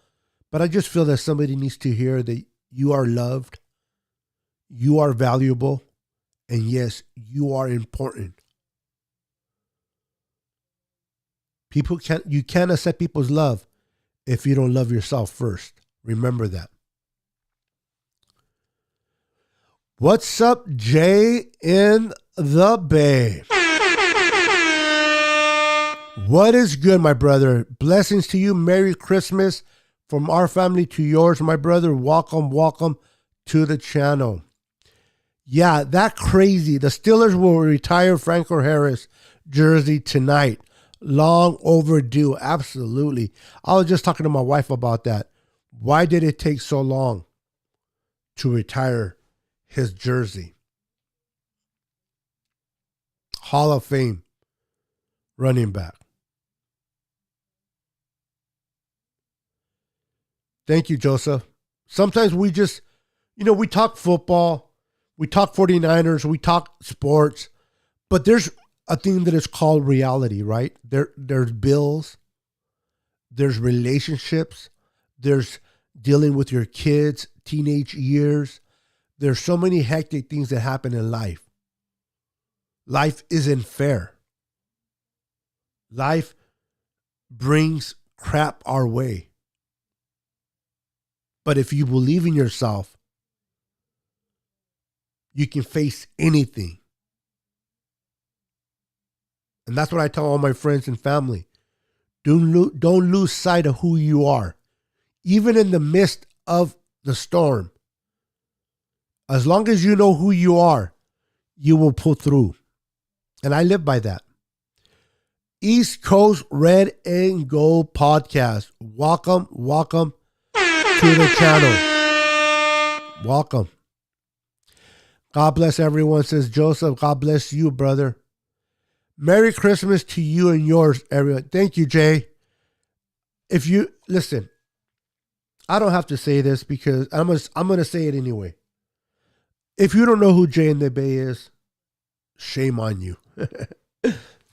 but I just feel that somebody needs to hear that you are loved, you are valuable, and yes, you are important. You can't accept people's love if you don't love yourself first. Remember that. What's up, Jay in the Bay? What is good, my brother? Blessings to you. Merry Christmas from our family to yours, my brother. Welcome, welcome to the channel. Yeah, that crazy. The Steelers will retire Franco Harris jersey tonight. Long overdue. Absolutely. I was just talking to my wife about that. Why did it take so long to retire his jersey? Hall of Fame running back. Thank you, Joseph. Sometimes we just, we talk football, we talk 49ers, we talk sports, but there's a thing that is called reality, right? There's bills, there's relationships, there's dealing with your kids, teenage years. There's so many hectic things that happen in life. Life isn't fair. Life brings crap our way. But if you believe in yourself, you can face anything. And that's what I tell all my friends and family. Don't lose sight of who you are. Even in the midst of the storm. As long as you know who you are, you will pull through. And I live by that. East Coast Red and Gold Podcast. Welcome, welcome to the channel. Welcome. God bless everyone, says Joseph. God bless you, brother. Merry Christmas to you and yours, everyone. Thank you, Jay. If you, listen, I don't have to say this because I'm going to say it anyway. If you don't know who Jay in the Bay is, shame on you.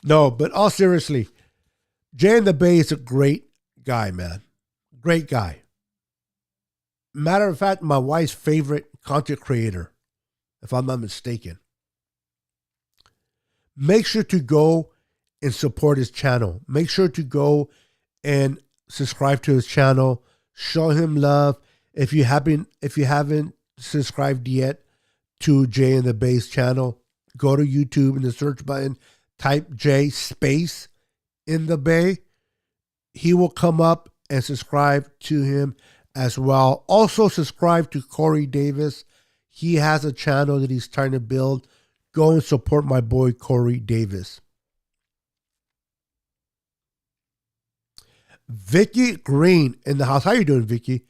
No, but all seriously, Jay in the Bay is a great guy, man. Great guy. Matter of fact, my wife's favorite content creator, if I'm not mistaken. Make sure to go and support his channel. Make sure to go and subscribe to his channel. Show him love. If you haven't subscribed yet to Jay in the Bay's channel, go to YouTube in the search button, type Jay space in the Bay. He will come up, and subscribe to him as well. Also subscribe to Corey Davis. He has a channel that he's trying to build. Go and support my boy Corey Davis. Vicky Green in the house. How you doing, Vicky?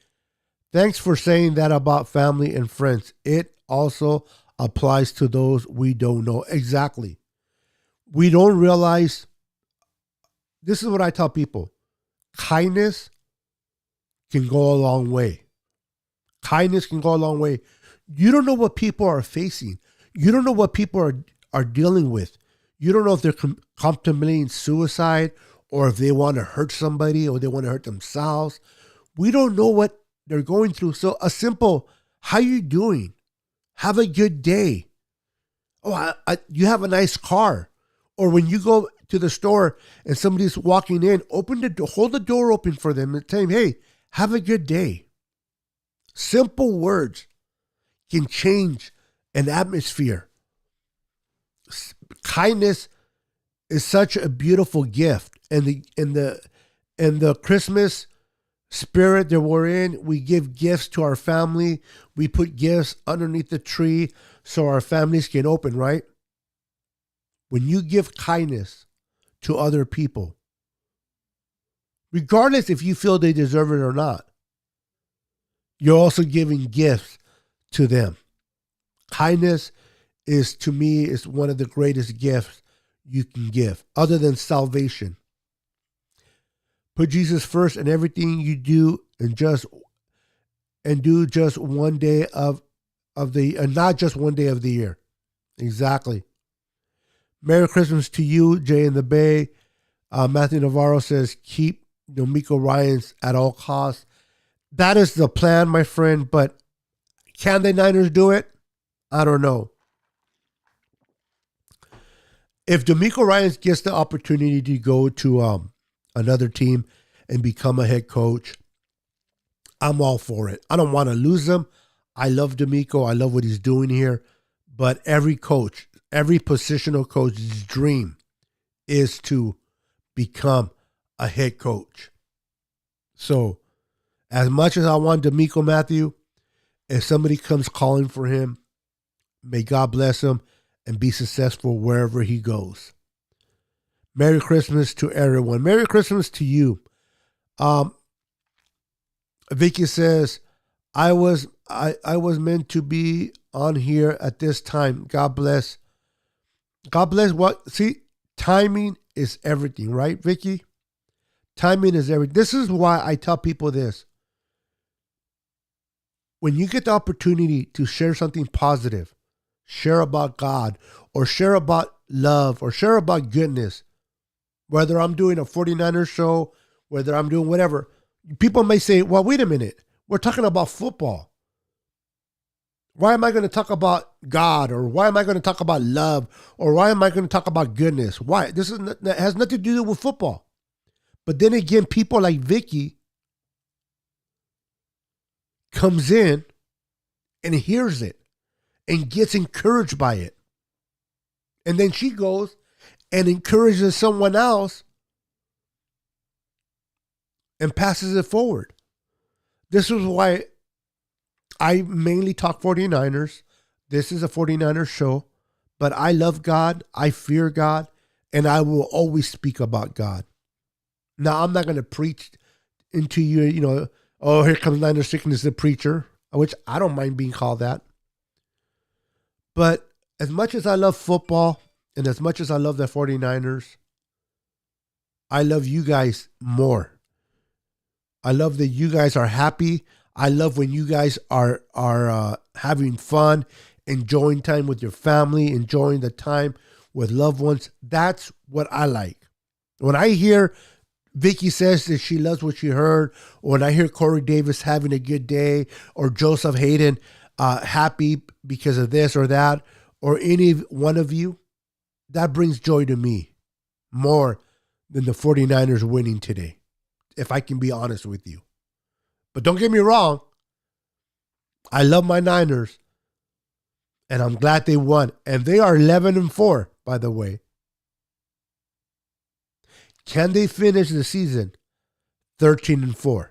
Thanks for saying that about family and friends. It also applies to those we don't know. Exactly. We don't realize. This is what I tell people. Kindness can go a long way. Kindness can go a long way. You don't know what people are facing. You don't know what people are dealing with. You don't know if they're contemplating suicide or if they want to hurt somebody or they want to hurt themselves. We don't know what they're going through. So a simple, how you doing? Have a good day. Oh, you have a nice car. Or when you go to the store and somebody's walking in, hold the door open for them and tell them, hey, have a good day. Simple words can change an atmosphere. Kindness is such a beautiful gift. And the Christmas spirit that we're in. We give gifts to our family. We put gifts underneath the tree so our families can open, right? When you give kindness to other people, regardless if you feel they deserve it or not, you're also giving gifts to them. Kindness is, to me, is one of the greatest gifts you can give, other than salvation. Put Jesus first in everything you do, and do just one day of the, and not just one day of the year. Exactly. Merry Christmas to you, Jay in the Bay. Matthew Navarro says, keep D'Amico Ryans at all costs. That is the plan, my friend, but can the Niners do it? I don't know. If D'Amico Ryans gets the opportunity to go to another team and become a head coach, I'm all for it. I don't want to lose him. I love D'Amico. I love what he's doing here. But every coach, every positional coach's dream is to become a head coach. So, as much as I want D'Amico Matthew, if somebody comes calling for him, may God bless him and be successful wherever he goes. Merry Christmas to everyone. Merry Christmas to you. Vicky says, I was meant to be on here at this time. God bless. God bless what? See, timing is everything, right, Vicky? Timing is everything. This is why I tell people this. When you get the opportunity to share something positive, share about God, or share about love, or share about goodness, whether I'm doing a 49ers show, whether I'm doing whatever, people may say, well, wait a minute. We're talking about football. Why am I going to talk about God? Or why am I going to talk about love? Or why am I going to talk about goodness? Why? That has nothing to do with football. But then again, people like Vicky comes in and hears it and gets encouraged by it. And then she goes and encourages someone else and passes it forward. This is why I mainly talk 49ers. This is a 49ers show, but I love God, I fear God, and I will always speak about God. Now, I'm not going to preach into you, oh, here comes Niners sickness, the preacher, which I don't mind being called that. But as much as I love football and as much as I love the 49ers, I love you guys more. I love that you guys are happy. I love when you guys are having fun, enjoying time with your family, enjoying the time with loved ones. That's what I like. When I hear Vicky says that she loves what she heard, or when I hear Corey Davis having a good day, or Joseph Hayden happy because of this or that, or any one of you, that brings joy to me more than the 49ers winning today, if I can be honest with you. But don't get me wrong, I love my Niners, and I'm glad they won. And they are 11-4, by the way. Can they finish the season 13-4?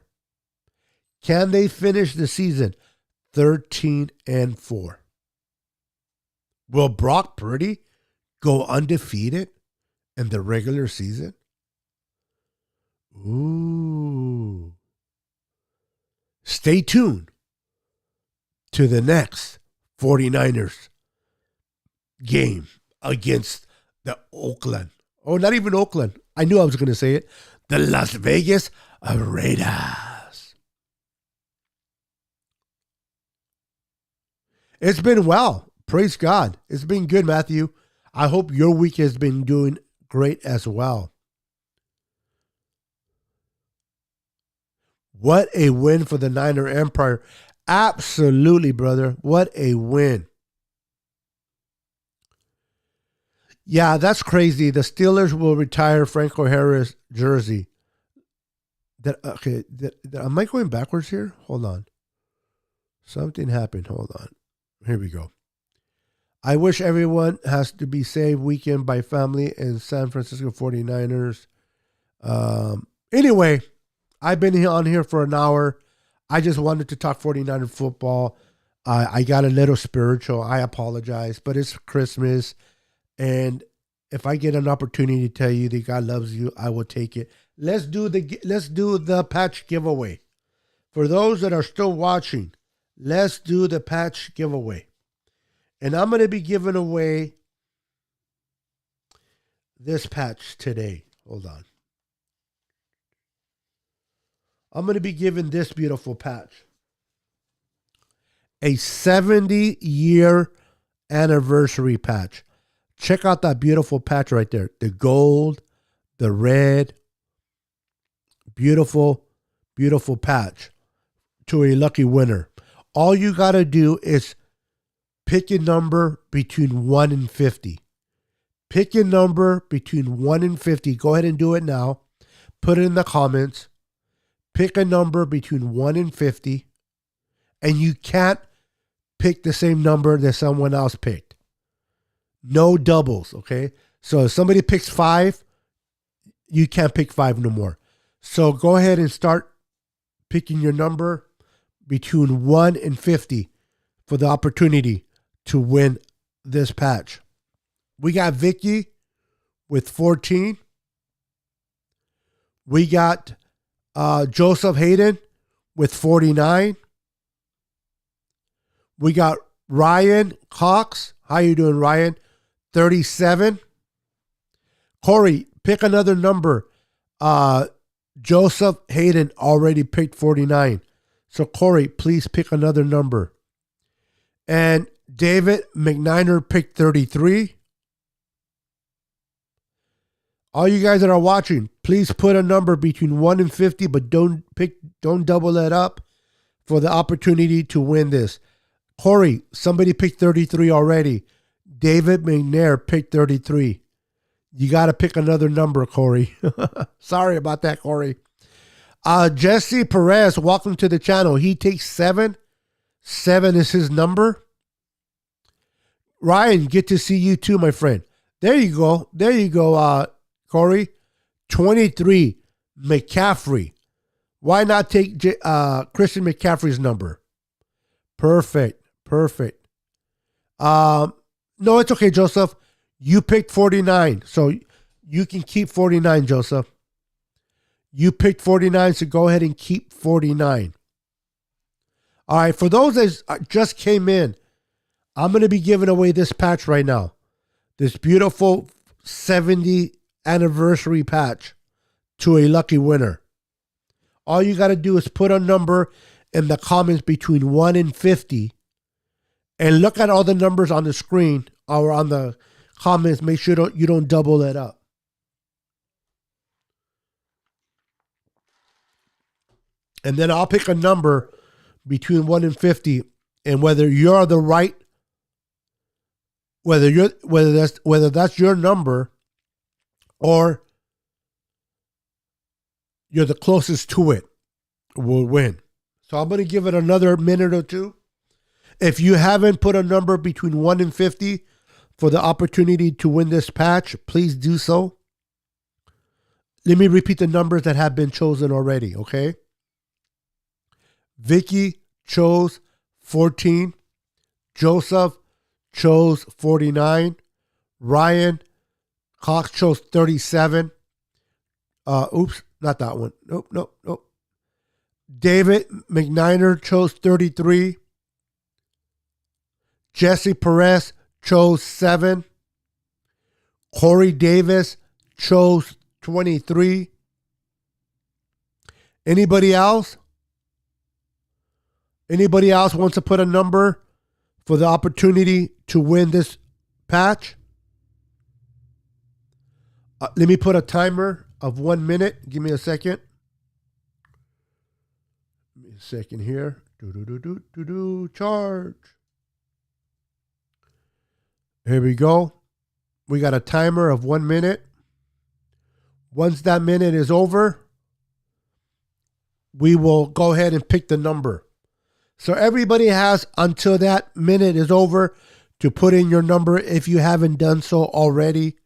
Can they finish the season 13-4? Will Brock Purdy go undefeated in the regular season? Ooh. Stay tuned to the next 49ers game against the Oakland. Oh, not even Oakland. I knew I was going to say it. The Las Vegas Raiders. It's been well. Praise God. It's been good, Matthew. I hope your week has been doing great as well. What a win for the Niner Empire. Absolutely, brother. What a win. Yeah, that's crazy. The Steelers will retire Franco Harris jersey. Am I going backwards here? Hold on. Something happened. Hold on. Here we go. I wish everyone has to be saved weekend by family and San Francisco 49ers. Anyway, I've been on here for an hour. I just wanted to talk 49er football. I got a little spiritual. I apologize, but it's Christmas, and if I get an opportunity to tell you that God loves you, I will take it. Let's do the patch giveaway. For those that are still watching, let's do the patch giveaway. And I'm going to be giving away this patch today. Hold on. I'm going to be giving this beautiful patch. A 70-year anniversary patch. Check out that beautiful patch right there. The gold, the red. Beautiful, beautiful patch to a lucky winner. All you got to do is pick a number between 1 and 50. Pick a number between 1 and 50. Go ahead and do it now. Put it in the comments. Pick a number between 1 and 50. And you can't pick the same number that someone else picked. No doubles, okay? So if somebody picks 5, you can't pick 5 no more. So go ahead and start picking your number between 1 and 50 for the opportunity to win this patch. We got Vicky with 14. We got Joseph Hayden with 49. We got Ryan Cox. How you doing, Ryan? 37. Corey, pick another number. Joseph Hayden already picked 49. So Corey, please pick another number. And David McNiner picked 33. All you guys that are watching, please put a number between 1 and 50, but don't double that up for the opportunity to win this. Corey, somebody picked 33 already. David McNair picked 33. You got to pick another number, Corey. Sorry about that, Corey. Jesse Perez, welcome to the channel. He takes 7. 7 is his number. Ryan, get to see you too, my friend. There you go. There you go, Corey. 23, McCaffrey. Why not take Christian McCaffrey's number? Perfect. Perfect. No, it's okay, Joseph. You picked 49, so you can keep 49, Joseph. You picked 49, so go ahead and keep 49. All right, for those that just came in, I'm going to be giving away this patch right now. This beautiful 70 anniversary patch to a lucky winner. All you got to do is put a number in the comments between 1 and 50 and look at all the numbers on the screen or on the comments. Make sure you don't double it up. And then I'll pick a number between 1 and 50, and whether you're the right, whether that's your number or you're the closest to it, will win. So I'm going to give it another minute or two. If you haven't put a number between 1 and 50 for the opportunity to win this patch, please do so. Let me repeat the numbers that have been chosen already, okay? Vicky chose 14. Joseph chose 49. Ryan Cox chose 37. Oops, not that one. Nope. David McNiner chose 33. Jesse Perez chose 7. Corey Davis chose 23. Anybody else? Anybody else wants to put a number for the opportunity to win this patch? Let me put a timer of 1 minute. Give me a second. Give me a second here. Charge. Here we go. We got a timer of 1 minute. Once that minute is over, we will go ahead and pick the number. So everybody has until that minute is over to put in your number if you haven't done so already.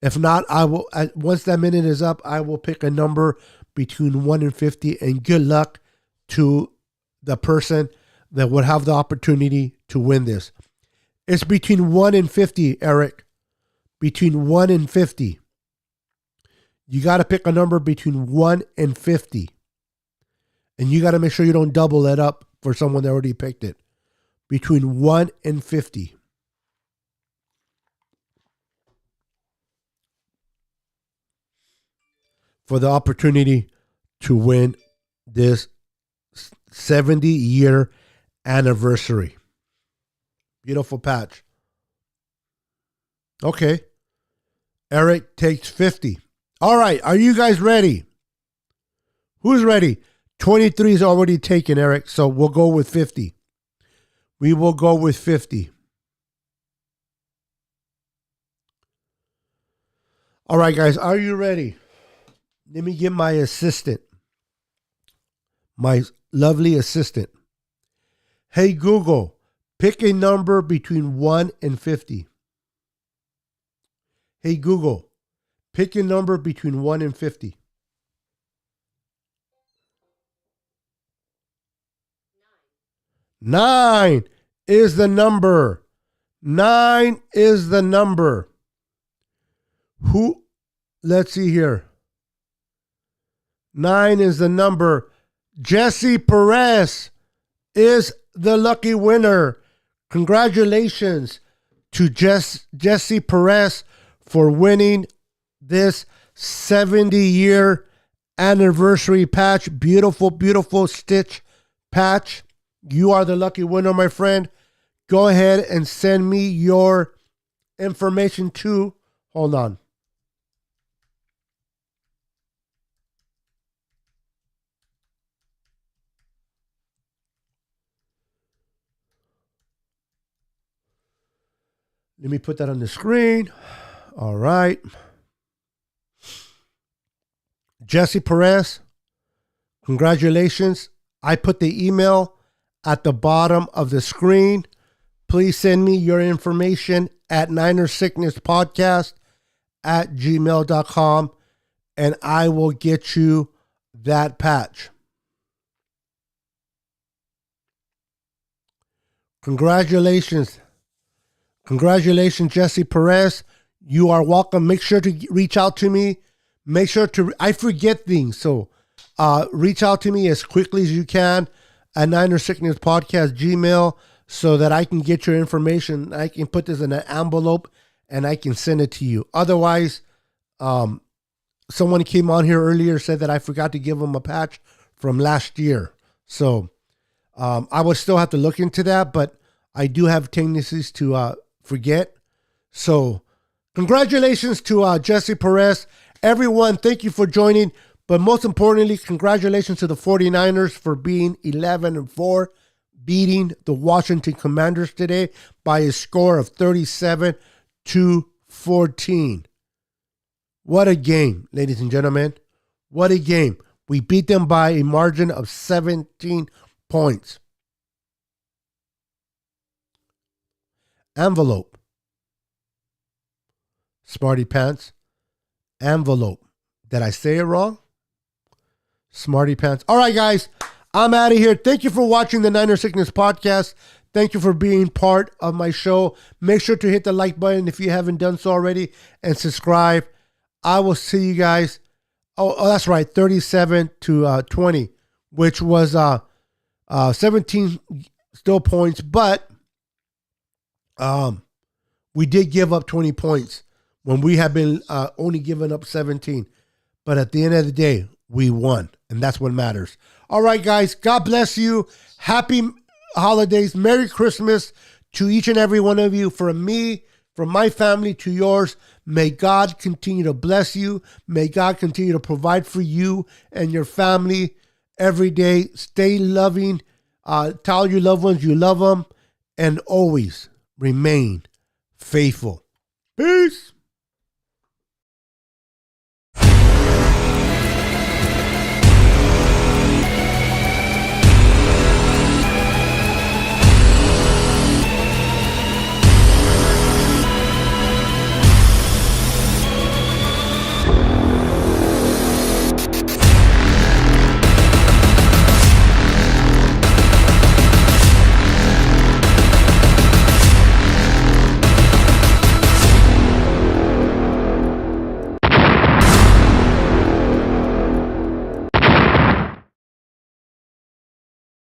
If not, I will. Once that minute is up, I will pick a number between 1 and 50, and good luck to the person that would have the opportunity to win this. It's between 1 and 50, Eric. Between 1 and 50. You got to pick a number between 1 and 50. And you got to make sure you don't double it up for someone that already picked it. Between 1 and 50. For the opportunity to win this 70-year anniversary. Beautiful patch. Okay. Eric takes 50. All right. Are you guys ready? Who's ready? 23 is already taken, Eric. So we'll go with 50. We will go with 50. All right, guys. Are you ready? Let me get my assistant. My lovely assistant. Hey, Google, pick a number between 1 and 50. Hey, Google, pick a number between 1 and 50. 9 is the number. 9 is the number. Who? Let's see here. 9 is the number. Jesse Perez is the lucky winner. Congratulations to Jesse Perez for winning this 70-year anniversary patch. Beautiful, beautiful stitch patch. You are the lucky winner, my friend. Go ahead and send me your information to, hold on. Let me put that on the screen. All right. Jesse Perez, congratulations. I put the email at the bottom of the screen. Please send me your information at ninersicknesspodcast@gmail.com, and I will get you that patch. Congratulations. Congratulations, Jesse Perez. You are welcome. Make sure to reach out to me. Make sure to, I forget things, so reach out to me as quickly as you can at Niner Sickness Podcast Gmail so that I can get your information. I can put this in an envelope and I can send it to you. Otherwise, someone came on here earlier, said that I forgot to give them a patch from last year. So I would still have to look into that, but I do have tendencies to forget. So congratulations to Jesse Perez. Everyone, thank you for joining. But most importantly, congratulations to the 49ers for being 11-4, beating the Washington Commanders today by a score of 37-14. What a game, ladies and gentlemen. What a game. We beat them by a margin of 17 points. Envelope. Smarty Pants. Envelope. Did I say it wrong? Smarty Pants. All right, guys. I'm out of here. Thank you for watching the Niner Sickness Podcast. Thank you for being part of my show. Make sure to hit the like button if you haven't done so already and subscribe. I will see you guys. Oh, that's right. 37-20, which was 17 still points, but we did give up 20 points when we have been only giving up 17. But at the end of the day, we won, and that's what matters. All right, guys. God bless you. Happy holidays. Merry Christmas to each and every one of you. From me, from my family to yours, may God continue to bless you. May God continue to provide for you and your family every day. Stay loving. Tell your loved ones you love them, and always remain faithful. Peace.